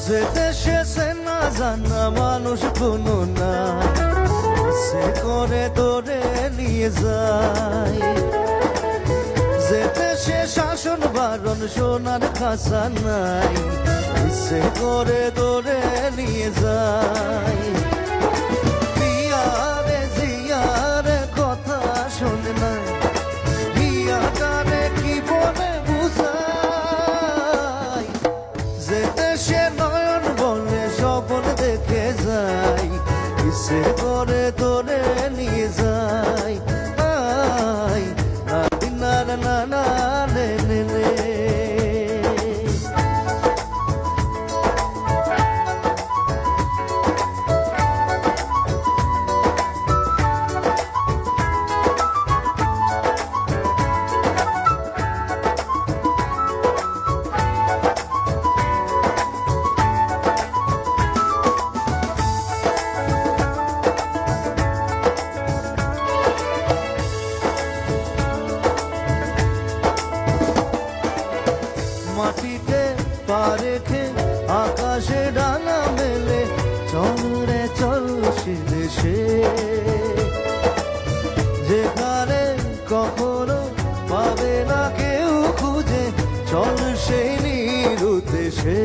যে দেশে সে না জানা মানুষ কোনো না, সে করে ধরে নিয়ে যায়। যে দেশে শাসন বারণ সোনার খাসা নাই, সে করে ধরে নিয়ে যায়। পিয়ারে জিয়ারে কথা শোনে না, পিয়াটারে কি বলে বুঝাই। যে দেশে নয়ন বলে স্বপ্ন দেখে যায়, সে করে ধরে নিয়ে যায়। না না না না নে নে নে। মাটিতে পা রেখে আকাশে ডানা মেলে, চল রে চল সে দেশে যেখানে কখনো পাবে না কেউ খুঁজে, চল সেই নিরুদ্দেশে।